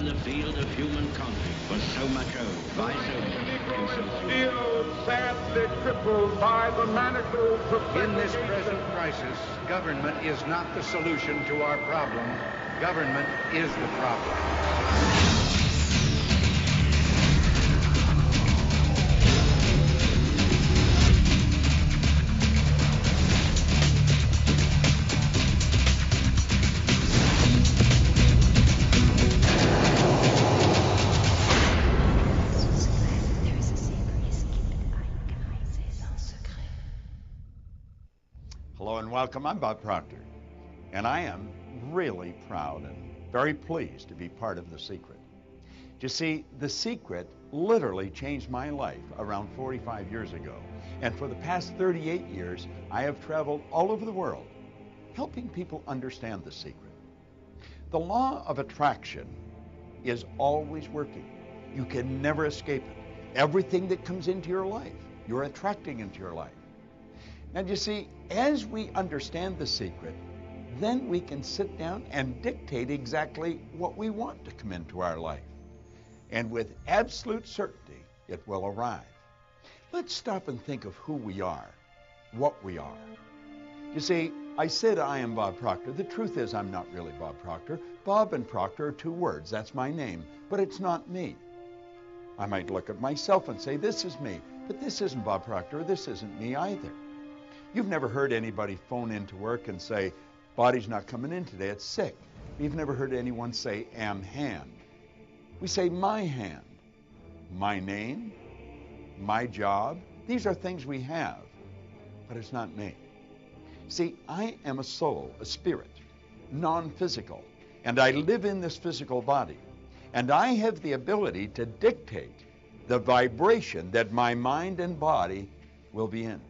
the field of human conflict was so much owed by so many. Still sadly crippled by the manacles of In this present crisis, government is not the solution to our problem. Government is the problem. Hello and welcome. I'm Bob Proctor, and I am really proud and very pleased to be part of The Secret. You see, The Secret literally changed my life around 45 years ago, and for the past 38 years, I have traveled all over the world, helping people understand The Secret. The law of attraction is always working. You can never escape it. Everything that comes into your life, you're attracting into your life. And you see, as we understand The Secret, then we can sit down and dictate exactly what we want to come into our life. And with absolute certainty, it will arrive. Let's stop and think of who we are, what we are. You see, I said I am Bob Proctor. The truth is I'm not really Bob Proctor. Bob and Proctor are two words. That's my name, but it's not me. I might look at myself and say, this is me, but this isn't Bob Proctor. This isn't me either. You've never heard anybody phone into work and say, body's not coming in today, it's sick. You've never heard anyone say, am hand. We say, my hand, my name, my job. These are things we have, but it's not me. See, I am a soul, a spirit, non-physical, and I live in this physical body. And I have the ability to dictate the vibration that my mind and body will be in.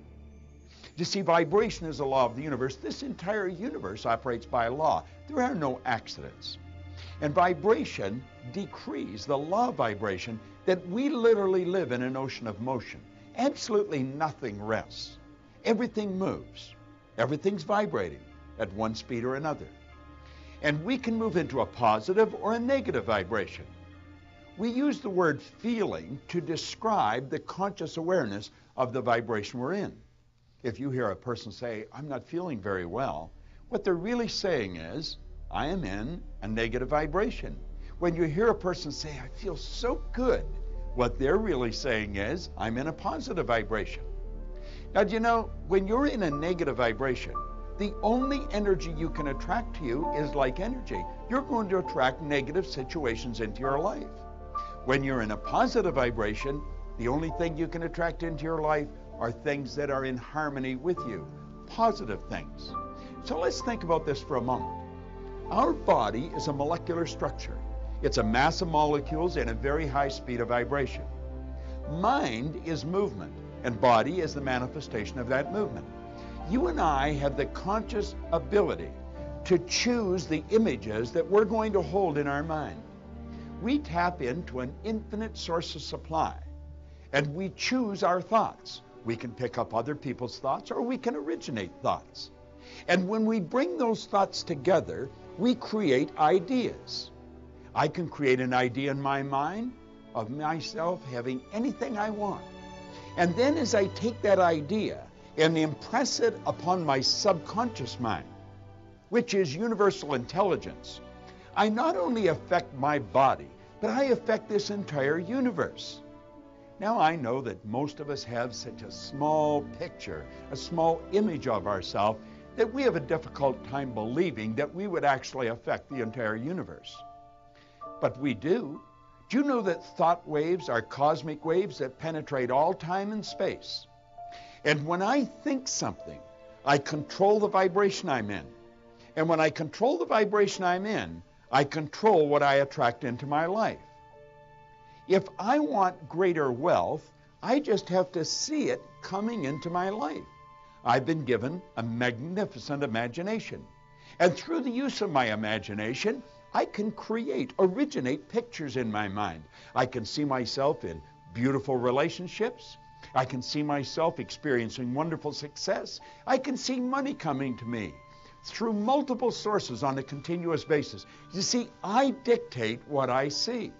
You see, vibration is a law of the universe. This entire universe operates by law. There are no accidents. And vibration decrees the law of vibration that we literally live in an ocean of motion. Absolutely nothing rests. Everything moves. Everything's vibrating at one speed or another. And we can move into a positive or a negative vibration. We use the word feeling to describe the conscious awareness of the vibration we're in. If you hear a person say, I'm not feeling very well, what they're really saying is, I am in a negative vibration. When you hear a person say, I feel so good, what they're really saying is, I'm in a positive vibration. Now, do you know, when you're in a negative vibration, the only energy you can attract to you is like energy. You're going to attract negative situations into your life. When you're in a positive vibration, the only thing you can attract into your life are things that are in harmony with you, positive things. So let's think about this for a moment. Our body is a molecular structure. It's a mass of molecules in a very high speed of vibration. Mind is movement, and body is the manifestation of that movement. You and I have the conscious ability to choose the images that we're going to hold in our mind. We tap into an infinite source of supply, and we choose our thoughts. We can pick up other people's thoughts, or we can originate thoughts. And when we bring those thoughts together, we create ideas. I can create an idea in my mind of myself having anything I want. And then as I take that idea and impress it upon my subconscious mind, which is universal intelligence, I not only affect my body, but I affect this entire universe. Now, I know that most of us have such a small picture, a small image of ourselves, that we have a difficult time believing that we would actually affect the entire universe. But we do. Do you know that thought waves are cosmic waves that penetrate all time and space? And when I think something, I control the vibration I'm in. And when I control the vibration I'm in, I control what I attract into my life. If I want greater wealth, I just have to see it coming into my life. I've been given a magnificent imagination. And through the use of my imagination, I can originate pictures in my mind. I can see myself in beautiful relationships. I can see myself experiencing wonderful success. I can see money coming to me. through multiple sources on a continuous basis. You see, I dictate what I see.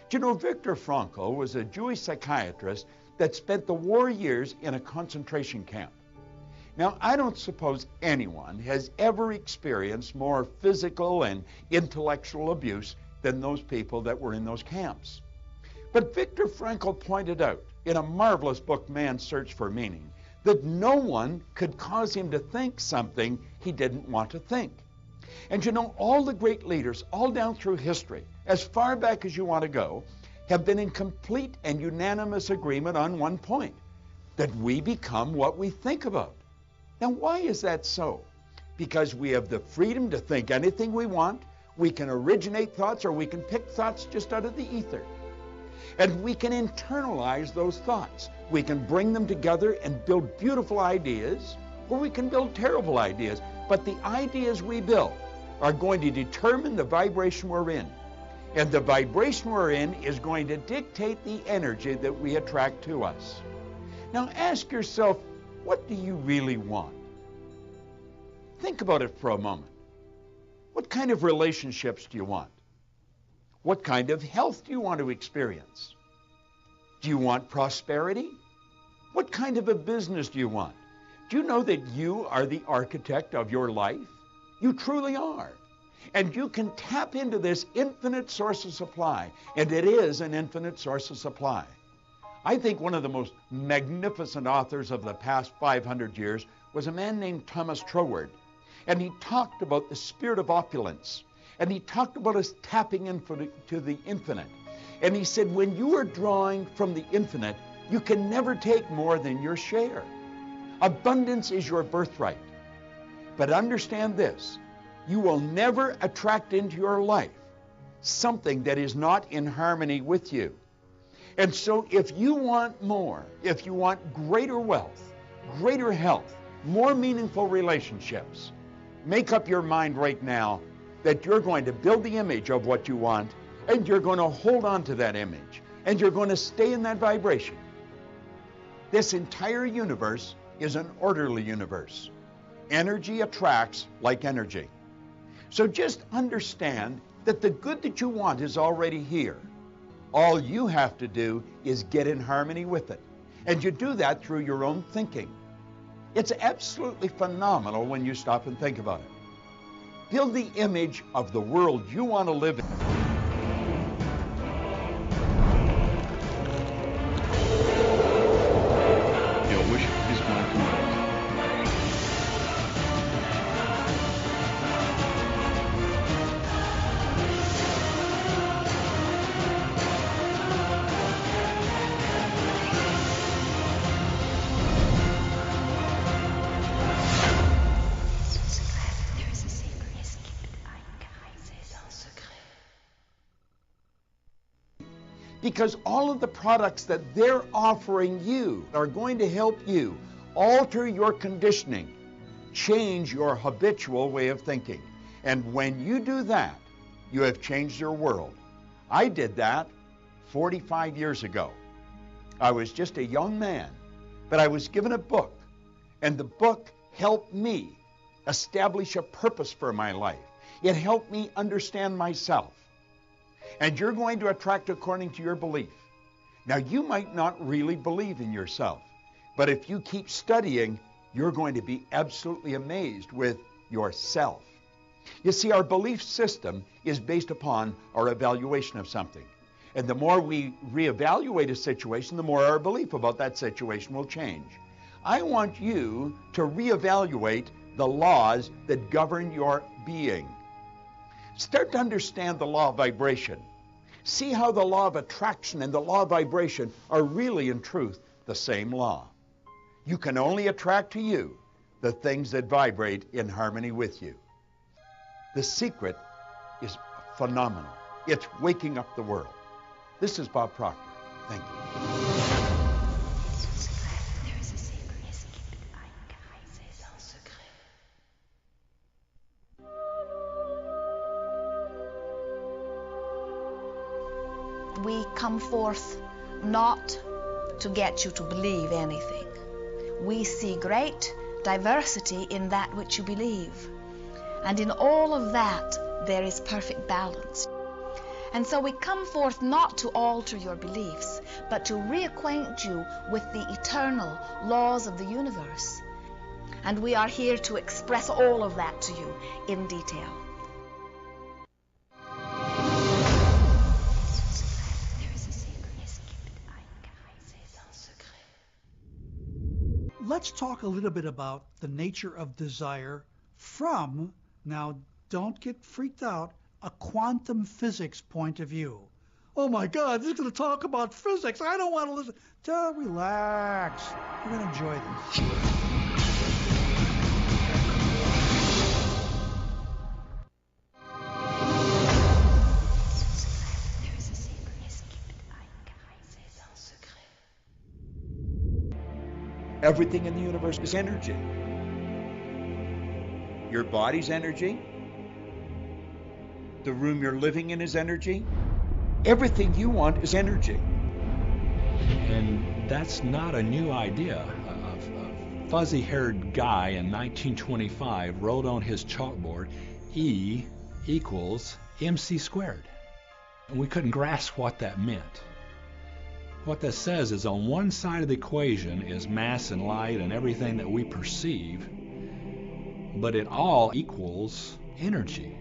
Do you know, Viktor Frankl was a Jewish psychiatrist that spent the war years in a concentration camp. Now, I don't suppose anyone has ever experienced more physical and intellectual abuse than those people that were in those camps. But Viktor Frankl pointed out in a marvelous book, Man's Search for Meaning, that no one could cause him to think something he didn't want to think. And you know, all the great leaders, all down through history, as far back as you want to go, have been in complete and unanimous agreement on one point, that we become what we think about. Now, why is that so? Because we have the freedom to think anything we want. We can originate thoughts, or we can pick thoughts just out of the ether. And we can internalize those thoughts. We can bring them together and build beautiful ideas, or we can build terrible ideas. But the ideas we build are going to determine the vibration we're in. And the vibration we're in is going to dictate the energy that we attract to us. Now ask yourself, what do you really want? Think about it for a moment. What kind of relationships do you want? What kind of health do you want to experience? Do you want prosperity? What kind of a business do you want? Do you know that you are the architect of your life? You truly are. And you can tap into this infinite source of supply, and it is an infinite source of supply. I think one of the most magnificent authors of the past 500 years was a man named Thomas Troward. And he talked about the spirit of opulence. And he talked about us tapping into the infinite. And he said, when you are drawing from the infinite, you can never take more than your share. Abundance is your birthright. But understand this, you will never attract into your life something that is not in harmony with you. And so if you want more, if you want greater wealth, greater health, more meaningful relationships, make up your mind right now that you're going to build the image of what you want, and you're going to hold on to that image, and you're going to stay in that vibration. This entire universe is an orderly universe. Energy attracts like energy. So just understand that the good that you want is already here. All you have to do is get in harmony with it. And you do that through your own thinking. It's absolutely phenomenal when you stop and think about it. Build the image of the world you want to live in. Your wish is my command. Because all of the products that they're offering you are going to help you alter your conditioning, change your habitual way of thinking. And when you do that, you have changed your world. I did that 45 years ago. I was just a young man, but I was given a book, and the book helped me establish a purpose for my life. It helped me understand myself. And you're going to attract according to your belief. Now, you might not really believe in yourself, but if you keep studying, you're going to be absolutely amazed with yourself. You see, our belief system is based upon our evaluation of something. And the more we reevaluate a situation, the more our belief about that situation will change. I want you to reevaluate the laws that govern your being. Start to understand the law of vibration. See how the law of attraction and the law of vibration are really, in truth, the same law. You can only attract to you the things that vibrate in harmony with you. The secret is phenomenal. It's waking up the world. This is Bob Proctor. Thank you. We come forth not to get you to believe anything. We see great diversity in that which you believe. And in all of that, there is perfect balance. And so we come forth not to alter your beliefs, but to reacquaint you with the eternal laws of the universe. And we are here to express all of that to you in detail. Let's talk a little bit about the nature of desire from, now don't get freaked out, a quantum physics point of view. Oh my God, this is going to talk about physics. I don't want to listen. Just relax. You're going to enjoy this. Everything in the universe is energy. Your body's energy. The room you're living in is energy. Everything you want is energy. And that's not a new idea. A fuzzy-haired guy in 1925 wrote on his chalkboard, E equals mc squared. And we couldn't grasp what that meant. What that says is on one side of the equation is mass and light and everything that we perceive, but it all equals energy.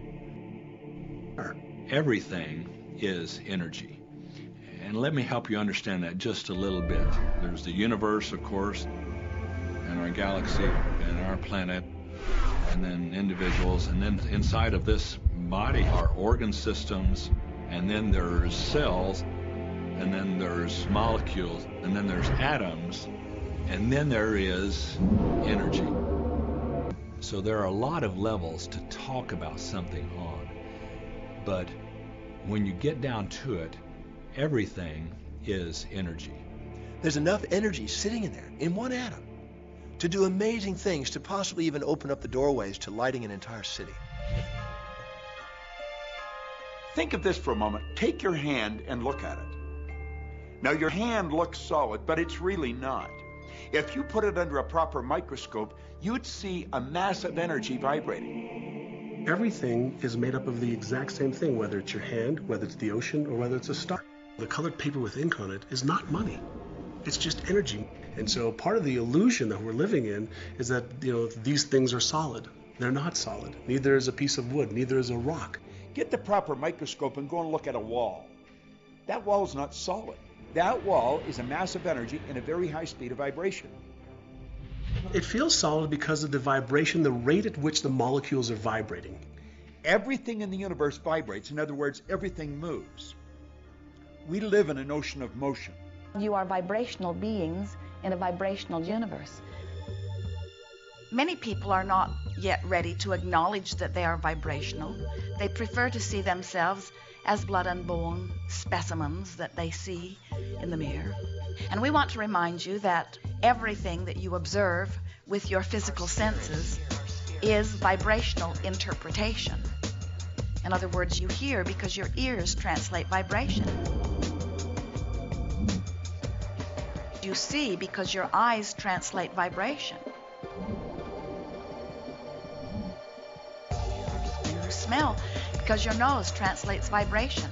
Everything is energy. And let me help you understand that just a little bit. There's the universe, of course, and our galaxy, and our planet, and then individuals, and then inside of this body are organ systems, and then there's cells, and then there's molecules, and then there's atoms, and then there is energy. So there are a lot of levels to talk about something on, but when you get down to it, everything is energy. There's enough energy sitting in there, in one atom, to do amazing things, to possibly even open up the doorways to lighting an entire city. Think of this for a moment. Take your hand and look at it. Now, your hand looks solid, but it's really not. If you put it under a proper microscope, you'd see a mass of energy vibrating. Everything is made up of the exact same thing, whether it's your hand, whether it's the ocean, or whether it's a star. The colored paper with ink on it is not money. It's just energy. And so part of the illusion that we're living in is that, these things are solid. They're not solid. Neither is a piece of wood, neither is a rock. Get the proper microscope and go and look at a wall. That wall is not solid. That wall is a mass of energy in a very high speed of vibration. It feels solid because of the vibration, the rate at which the molecules are vibrating. Everything in the universe vibrates. In other words, everything moves. We live in an ocean of motion. You are vibrational beings in a vibrational universe. Many people are not yet ready to acknowledge that they are vibrational. They prefer to see themselves as blood and bone specimens that they see in the mirror. And we want to remind you that everything that you observe with your physical senses is vibrational interpretation. In other words, you hear because your ears translate vibration. You see because your eyes translate vibration. You smell because your nose translates vibration.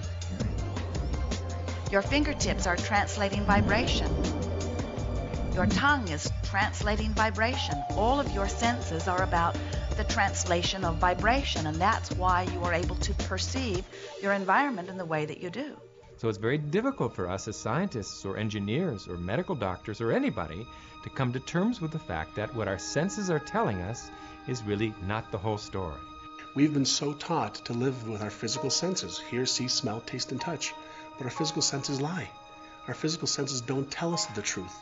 Your fingertips are translating vibration. Your tongue is translating vibration. All of your senses are about the translation of vibration, and that's why you are able to perceive your environment in the way that you do. So it's very difficult for us as scientists or engineers or medical doctors or anybody to come to terms with the fact that what our senses are telling us is really not the whole story. We've been so taught to live with our physical senses, hear, see, smell, taste, and touch. But our physical senses lie. Our physical senses don't tell us the truth.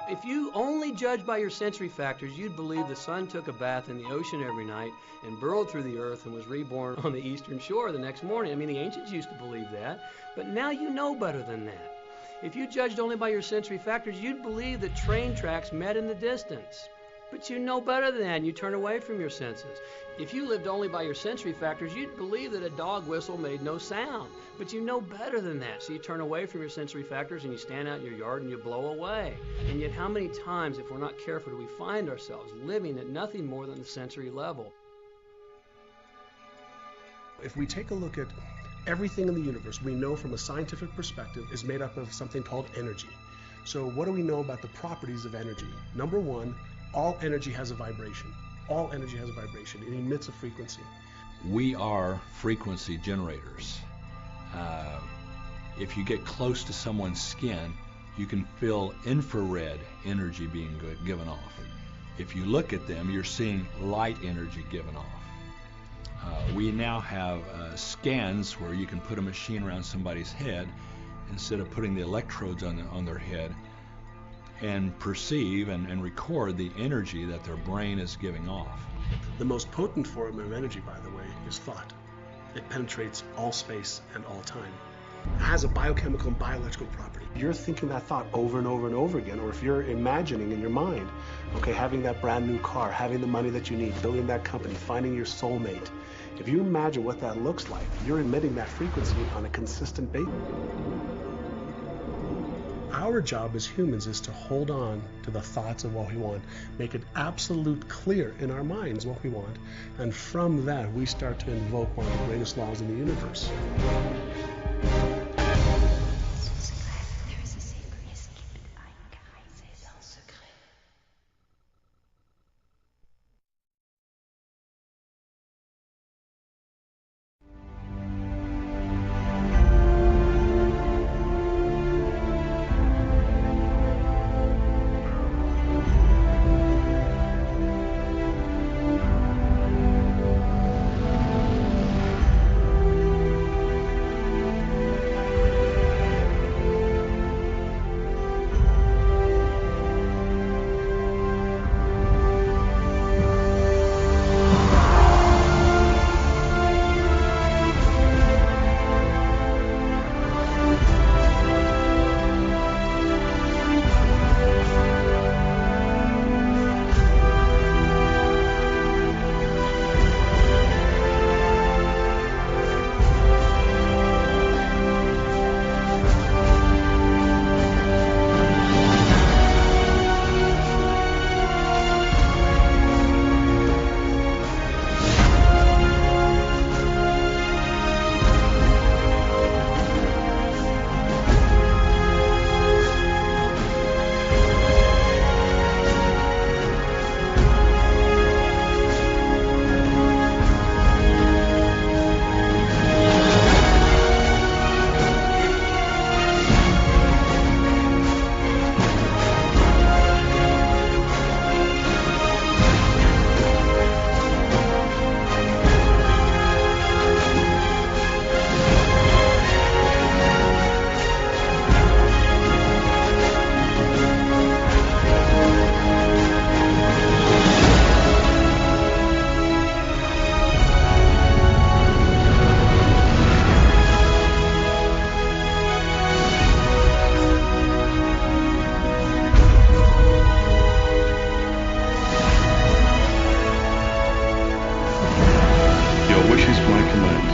If you only judged by your sensory factors, you'd believe the sun took a bath in the ocean every night and burrowed through the earth and was reborn on the eastern shore the next morning. I mean, the ancients used to believe that, but now you know better than that. If you judged only by your sensory factors, you'd believe that train tracks met in the distance. But you know better than that, and you turn away from your senses. If you lived only by your sensory factors, you'd believe that a dog whistle made no sound. But you know better than that, so you turn away from your sensory factors and you stand out in your yard and you blow away. And yet how many times, if we're not careful, do we find ourselves living at nothing more than the sensory level? If we take a look at everything in the universe, we know from a scientific perspective is made up of something called energy. So what do we know about the properties of energy? Number one, all energy has a vibration. All energy has a vibration. It emits a frequency. We are frequency generators. If you get close to someone's skin, you can feel infrared energy being given off. If you look at them, you're seeing light energy given off. We now have scans where you can put a machine around somebody's head instead of putting the electrodes on their head, and perceive and record the energy that their brain is giving off. The most potent form of energy, by the way, is thought. It penetrates all space and all time. It has a biochemical and bioelectrical property. You're thinking that thought over and over and over again, or if you're imagining in your mind, okay, having that brand new car, having the money that you need, building that company, finding your soulmate, if you imagine what that looks like, you're emitting that frequency on a consistent basis. Our job as humans is to hold on to the thoughts of what we want, make it absolute clear in our minds what we want, and from that we start to invoke one of the greatest laws in the universe. Your wish is my command.